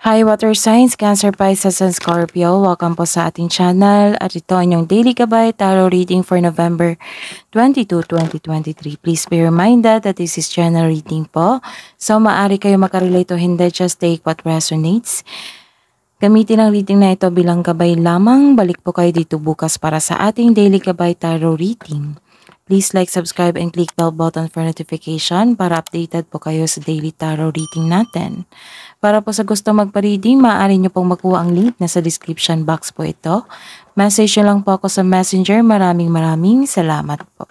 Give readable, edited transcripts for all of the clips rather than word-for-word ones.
Hi Water Signs, Cancer, Pisces, and Scorpio. Welcome po sa ating channel at ito ang inyong Daily Gabay Tarot Reading for November 22, 2023. Please be reminded that this is general reading po. So maaari kayo makarelate o hindi, just take what resonates. Gamitin ang reading na ito bilang gabay lamang. Balik po kayo dito bukas para sa ating Daily Gabay Tarot Reading. Please like, subscribe, and click bell button for notification para updated po kayo sa daily tarot reading natin. Para po sa gusto magpa-reading, maaari nyo pong makuha ang link na sa description box po ito. Message nyo lang po ako sa messenger. Maraming salamat po.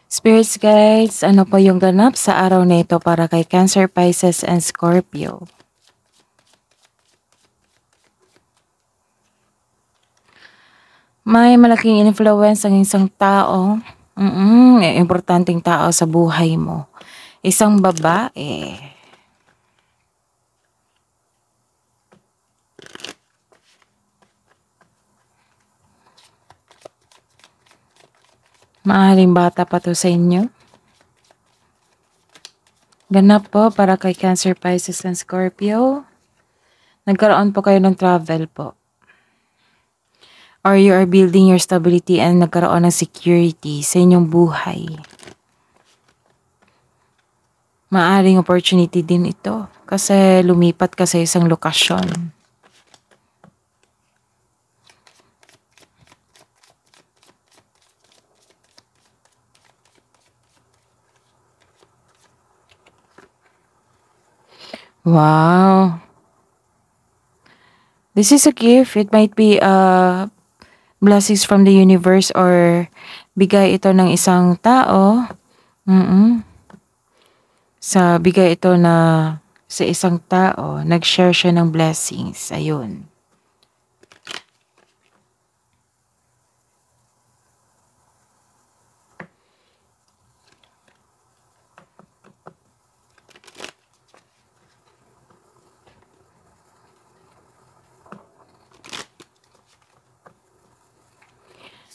Spirits guides, ano po yung ganap sa araw na ito para kay Cancer, Pisces, and Scorpio? May malaking influence ang isang tao. Importanteng tao sa buhay mo. Isang babae. Maaaring bata pa to sa inyo. Ganap po para kay Cancer, Pisces, and Scorpio. Nagkaroon po kayo ng travel po. Or you are building your stability and nagkaroon ng security sa inyong buhay. Maaring opportunity din ito kasi lumipat ka sa isang lokasyon. Wow. This is a gift. It might be blessings from the universe or bigay ito ng isang tao. Bigay ito na sa isang tao. Nag-share siya ng blessings. Ayun.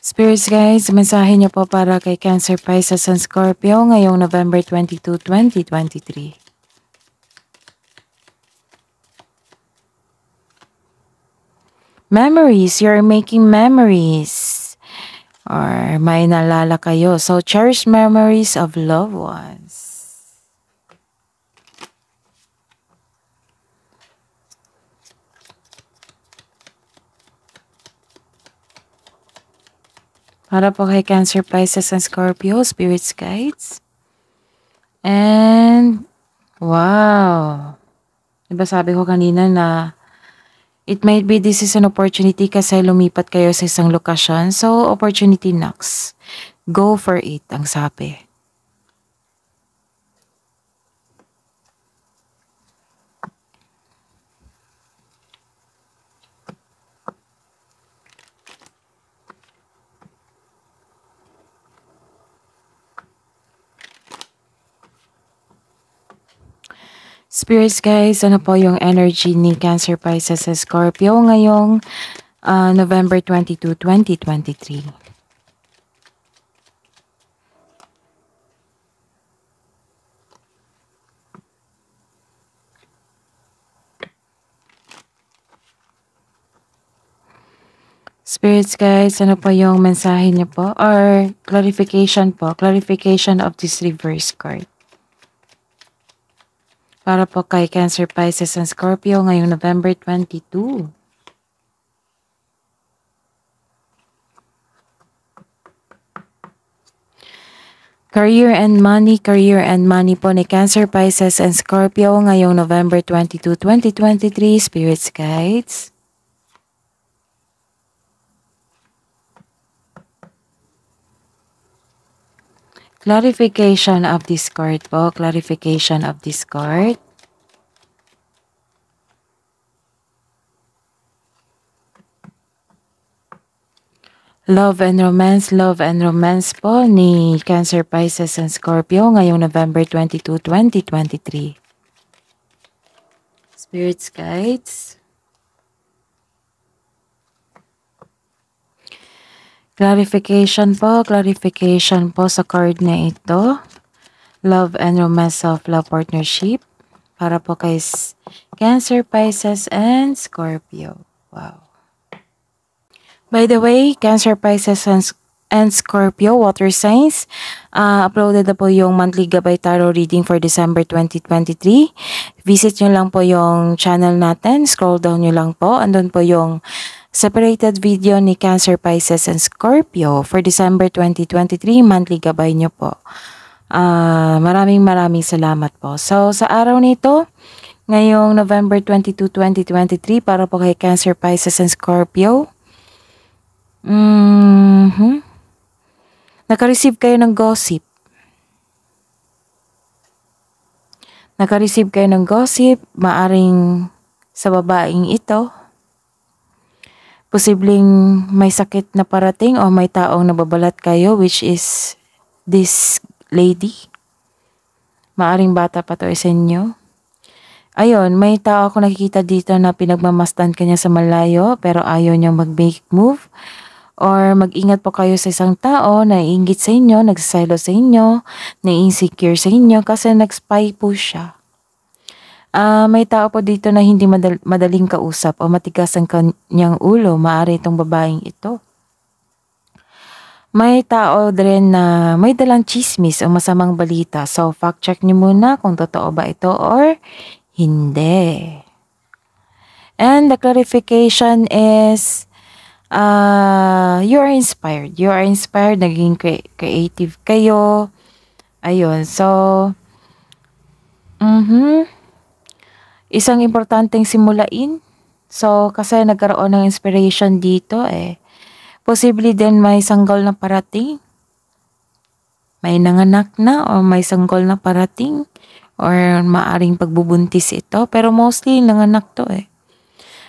Spirits guys, mensahe niyo po para kay Cancer, Pisces, and Scorpio ngayong November 22, 2023. Memories, you're making memories. Or may naalala kayo. So, cherish memories of loved ones. Para po kay Cancer, Pisces, and Scorpio, Spirits Guides. And, wow. Diba sabi ko kanina na it might be this is an opportunity kasi lumipat kayo sa isang lokasyon. So, opportunity knocks. Go for it, ang sabi. Spirits guys, ano po yung energy ni Cancer, Pisces, and Scorpio ngayong November 22, 2023? Spirits guys, ano po yung mensahe niyo po? Or clarification po, clarification of this reverse card. Para po kay Cancer, Pisces, and Scorpio ngayong November 22. Career and money po ni Cancer, Pisces, and Scorpio ngayong November 22, 2023, Spirits Guides. Clarification of this card po, clarification of this card. Love and romance po ni Cancer, Pisces, and Scorpio ngayong November 22, 2023. Spirits Guides. Clarification po sa card na ito. Love and romance, self-love partnership. Para po kay Cancer, Pisces, and Scorpio. Wow. By the way, Cancer, Pisces, and Scorpio, water signs. Uploaded na po yung monthly Gabay Tarot reading for December 2023. Visit nyo lang po yung channel natin. Scroll down nyo lang po. Andun po yung separated video ni Cancer, Pisces, and Scorpio for December 2023. Monthly Gabay nyo po. Maraming salamat po. So, sa araw nito, ngayong November 22, 2023, para po kay Cancer, Pisces, and Scorpio, naka-receive kayo ng gossip. Naka-receive kayo ng gossip, maaring sa babaeng ito. Posibleng may sakit na parating o may taong nababalat kayo, which is this lady. Maaring bata pa to sa inyo. Ayun, may tao ako nakikita dito na pinagmamasdan kanya sa malayo pero ayaw niyang mag-make move. Or mag-ingat po kayo sa isang tao na iinggit sa inyo, nagsasilo sa inyo, na-insecure sa inyo kasi nag-spy po siya. May tao po dito na hindi madaling kausap o matigas ang kanyang ulo, maaari itong babaeng ito. May tao din na may dalang chismis o masamang balita. So, fact check niyo muna kung totoo ba ito or hindi. And the clarification is, you are inspired. You are inspired, naging creative kayo. Ayun, so, isang importanteng simulain. So, kasi nagkaroon ng inspiration dito Posible din may sanggol na parating. May nanganak na o may sanggol na parating. Or maaring pagbubuntis ito. Pero mostly nanganak to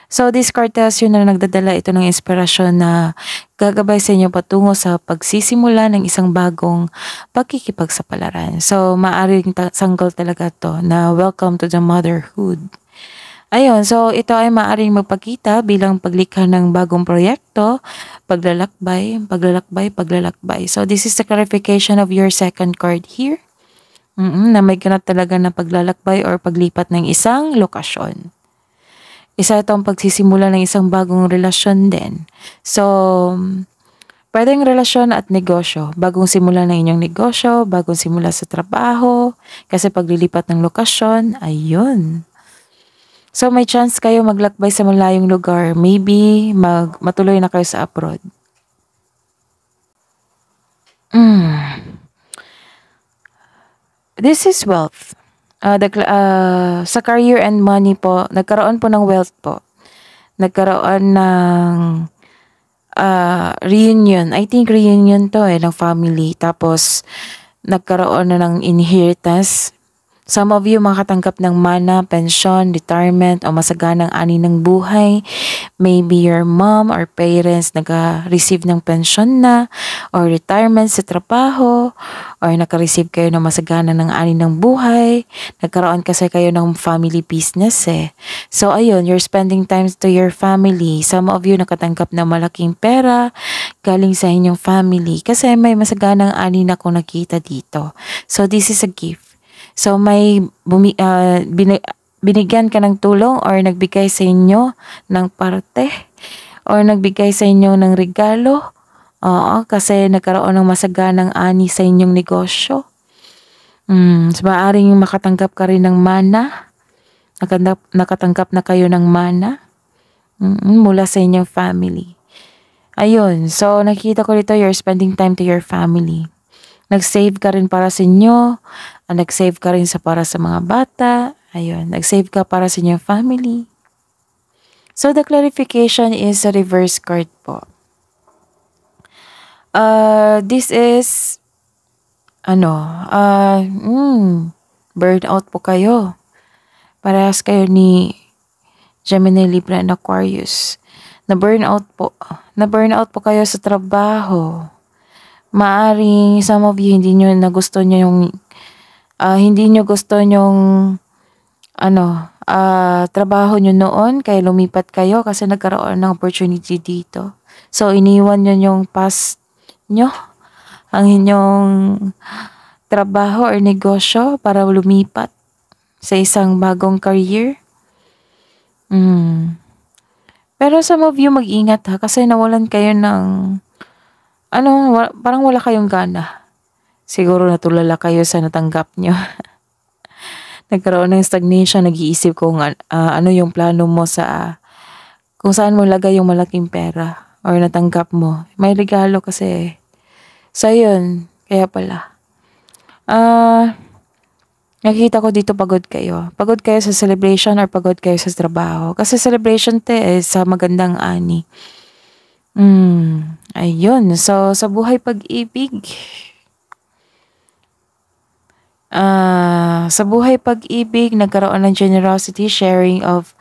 So, this card tells you na nagdadala ito ng inspirasyon na gagabay sa inyo patungo sa pagsisimula ng isang bagong pagkikipagsapalaran. So, maaaring sanggol talaga to na welcome to the motherhood. Ayun, so ito ay maaaring magpakita bilang paglikha ng bagong proyekto, paglalakbay. So, this is the clarification of your second card here. Na may ganap talaga na paglalakbay or paglipat ng isang lokasyon. Isa itong pagsisimula ng isang bagong relasyon din. So, pwedeng relasyon at negosyo. Bagong simula ng inyong negosyo, bagong simula sa trabaho, kasi paglilipat ng lokasyon, ayun. So, may chance kayo maglakbay sa malayong lugar. Maybe matuloy na kayo sa abroad. This is wealth. Sa career and money po, nagkaroon po ng wealth po. Nagkaroon ng reunion. I think reunion to ng family. Tapos, nagkaroon na ng inheritance. Some of you makatanggap ng mana, pension, retirement, o masaganang ani ng buhay. Maybe your mom or parents naka-receive ng pension na, or retirement sa trabaho, or naka-receive kayo ng masagana ng ani ng buhay. Nagkaroon kasi kayo ng family business So ayun, you're spending time to your family. Some of you nakatanggap ng malaking pera galing sa inyong family kasi may masaganang ani na kung nakita dito. So this is a gift. So may binigyan ka ng tulong or nagbigay sa inyo ng parte or nagbigay sa inyo ng regalo. Oo, kasi nagkaroon ng masaganang ani sa inyong negosyo. So maaaring makatanggap ka rin ng mana. Nakatanggap na kayo ng mana mula sa inyong family. Ayun, so nakikita ko dito you're spending time to your family. Nag-save ka rin para sa inyo. Nag-save ka rin para sa mga bata. Ayun, nag-save ka para sa inyong family. So, the clarification is a reverse card po. This is, burnout po kayo. Parehas kayo ni Gemini, Libra, and Aquarius. Na-burnout po kayo sa trabaho. Maaring some of you hindi nyo gusto yung trabaho nyo noon kaya lumipat kayo kasi nagkaroon ng opportunity dito. So iniwan nyo yung past nyo ang inyong trabaho or negosyo para lumipat sa isang bagong career. Pero some of you mag-ingat ha kasi nawalan kayo ng parang wala kayong gana. Siguro natulala kayo sa natanggap nyo. Nagkaroon ng stagnation, nag-iisip kung ano yung plano mo kung saan mo lagay yung malaking pera or natanggap mo. May regalo kasi. So, yun. Kaya pala. Nakikita ko dito pagod kayo. Pagod kayo sa celebration or pagod kayo sa trabaho. Kasi celebration sa magandang ani. Ayun. So, sa buhay pag-ibig, sa buhay pag-ibig, nagkaroon ng generosity, sharing of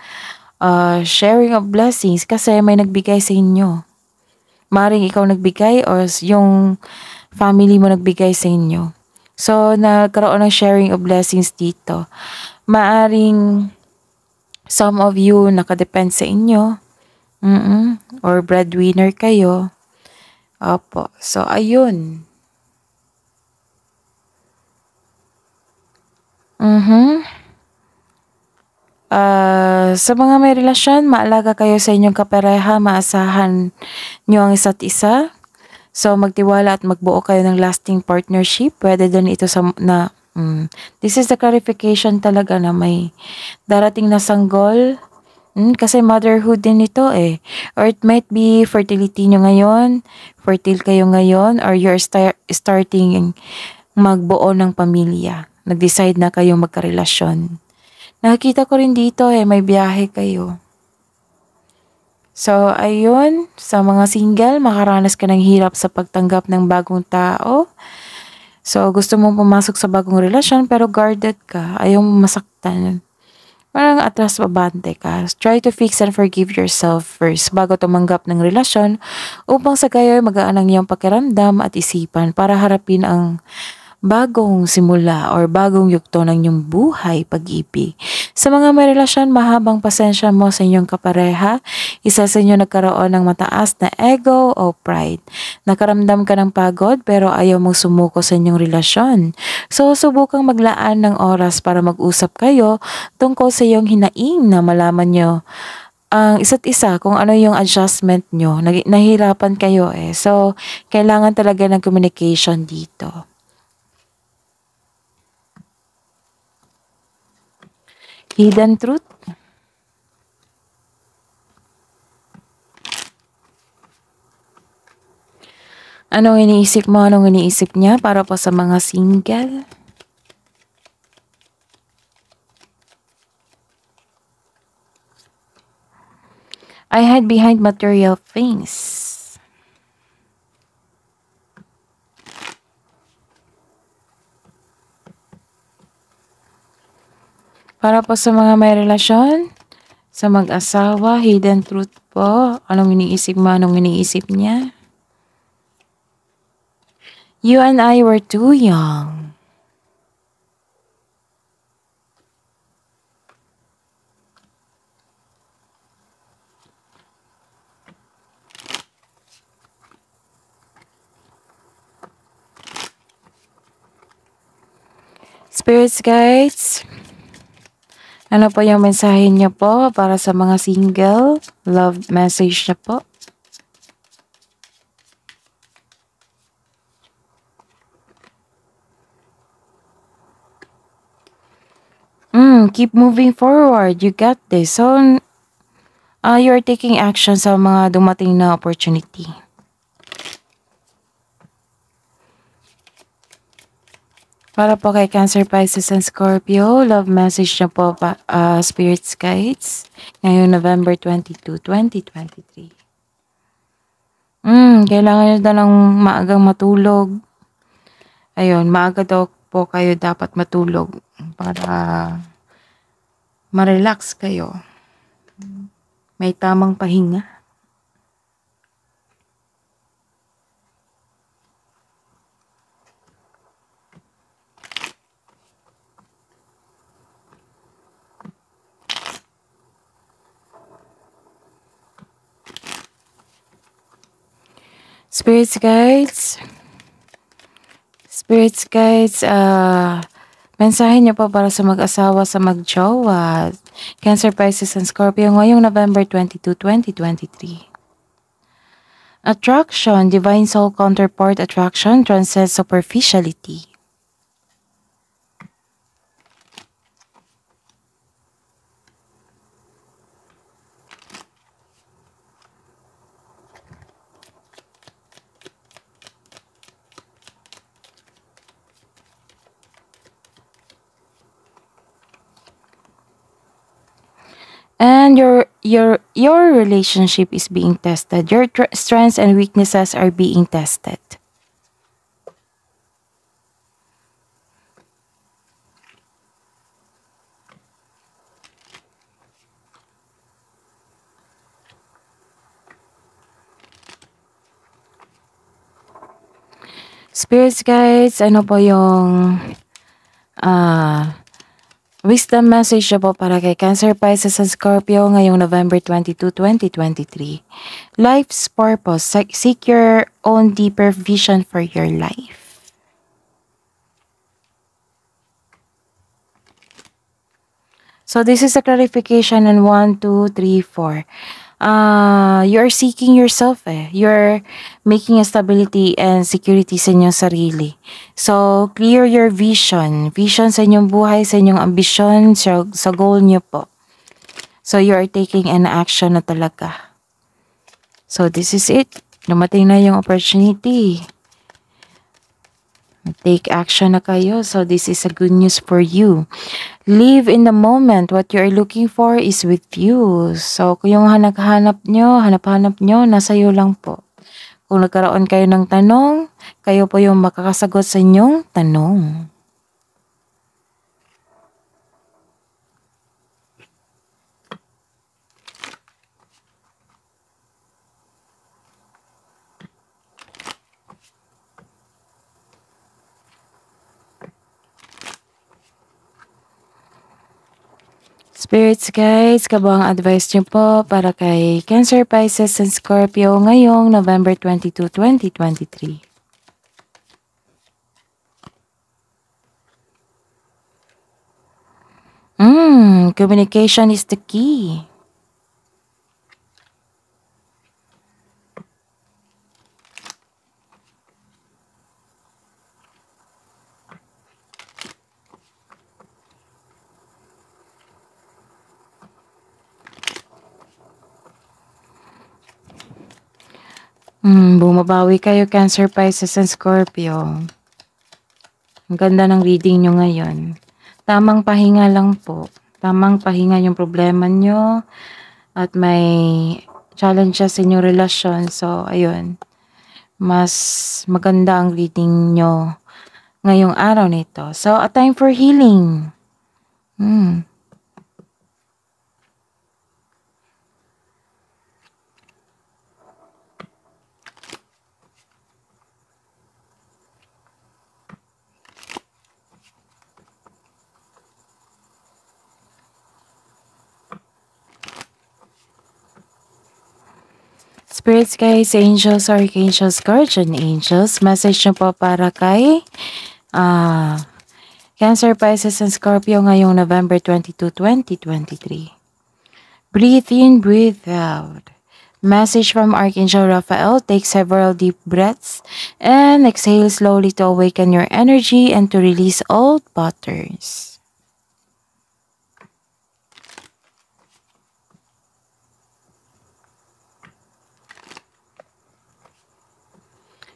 blessings kasi may nagbigay sa inyo. Maring ikaw nagbigay or yung family mo nagbigay sa inyo. So, nagkaroon ng sharing of blessings dito. Maaring some of you nakadepend sa inyo. Or breadwinner kayo. Opo. So, ayun. Sa mga may relasyon, maalaga kayo sa inyong kapareha, maasahan nyo ang isa't isa. So, magtiwala at magbuo kayo ng lasting partnership. Pwede din ito this is the clarification talaga na may darating na sanggol. Kasi motherhood din ito eh. Or it might be fertility nyo ngayon, fertile kayo ngayon, or you're starting magbuo ng pamilya. Nag-decide na kayong magkarelasyon. Nakikita ko rin dito may biyahe kayo. So, ayun, sa mga single, makaranas ka ng hirap sa pagtanggap ng bagong tao. So, gusto mong pumasok sa bagong relasyon pero guarded ka. Ayaw mo masaktan. Parang atras babante ka. Try to fix and forgive yourself first bago tumanggap ng relasyon upang sa gayoy magaan ang iyong pakiramdam at isipan para harapin ang bagong simula or bagong yugto ng inyong buhay pag-ibig. Sa mga may relasyon, mahabang pasensya mo sa inyong kapareha. Isa sa inyo nagkaroon ng mataas na ego o pride. Nakaramdam ka ng pagod pero ayaw mong sumuko sa inyong relasyon. So, subukang maglaan ng oras para mag-usap kayo tungkol sa iyong hinaing na malaman nyo ang isa't isa kung ano yung adjustment nyo. Nahirapan kayo eh. So, kailangan talaga ng communication dito. Hidden truth. Anong iniisip mo? Anong iniisip niya para po sa mga single? I hide behind material things. Para po sa mga may relasyon, sa mag-asawa, hidden truth po. Anong iniisip mo? Anong iniisip niya? You and I were too young. Spirits guides, ano po yung mensahe niya po para sa mga single? Love message niya po. Keep moving forward. You got this. So, you're taking action sa mga dumating na opportunity. Para po kay Cancer, Pisces, and Scorpio, love message niya po Spirits Guides ngayong November 22, 2023. Kailangan nyo daw ng maagang matulog. Ayun, maaga daw po kayo dapat matulog para ma-relax kayo. May tamang pahinga. Spirits guides, Spirits guides, mensahe niyo po para sa mag-asawa, sa mag-jowa, Cancer, Pisces, and Scorpio ngayong November 22, 2023. Attraction, divine soul counterpart attraction transcends superficiality. And your relationship is being tested. Your strengths and weaknesses are being tested. Spirits guides, ano po yung wisdom message na po para kay Cancer, Pisces, and Scorpio ngayong November 22, 2023. Life's purpose. Seek your own deeper vision for your life. So this is a clarification in 1, 2, 3, 4. You're seeking yourself You're making a stability and security sa inyong sarili. So, clear your vision. Vision sa inyong buhay, sa inyong ambisyon, sa goal nyo po. So, you are taking an action na talaga. So, this is it. Dumating na yung opportunity. Take action na kayo. So, this is a good news for you. Live in the moment. What you are looking for is with you. So, kung yung hanap-hanap nyo, nasa iyo lang po. Kung nagkaroon kayo ng tanong, kayo po yung makakasagot sa inyong tanong. Spirits guides, kabang advice niyo po para kay Cancer, Pisces, and Scorpio ngayong November 22, 2023. Communication is the key. Bumabawi kayo, Cancer, Pisces, and Scorpio. Ang ganda ng reading nyo ngayon. Tamang pahinga lang po. Tamang pahinga yung problema nyo. At may challenges sa inyong relasyon. So, ayun. Mas maganda ang reading nyo ngayong araw nito. So, a time for healing. Spirits guides, angels, archangels, guardian angels, message nyo po para kay Cancer, Pisces, and Scorpio ngayong November 22, 2023. Breathe in, breathe out. Message from Archangel Raphael, take several deep breaths and exhale slowly to awaken your energy and to release old patterns.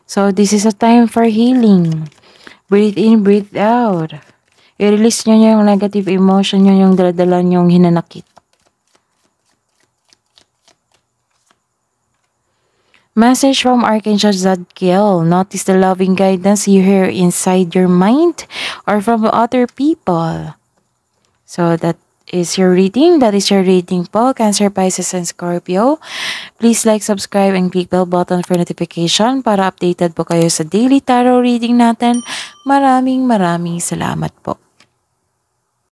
So, this is a time for healing. Breathe in, breathe out. I-release nyo yung negative emotion nyo, yung daladala nyong hinanakit. Message from Archangel Zadkiel. Notice the loving guidance you hear inside your mind or from other people. So, that is your reading. That is your reading po, Cancer, Pisces, and Scorpio. Please like, subscribe, and click bell button for notification para updated po kayo sa daily tarot reading natin. Maraming salamat po.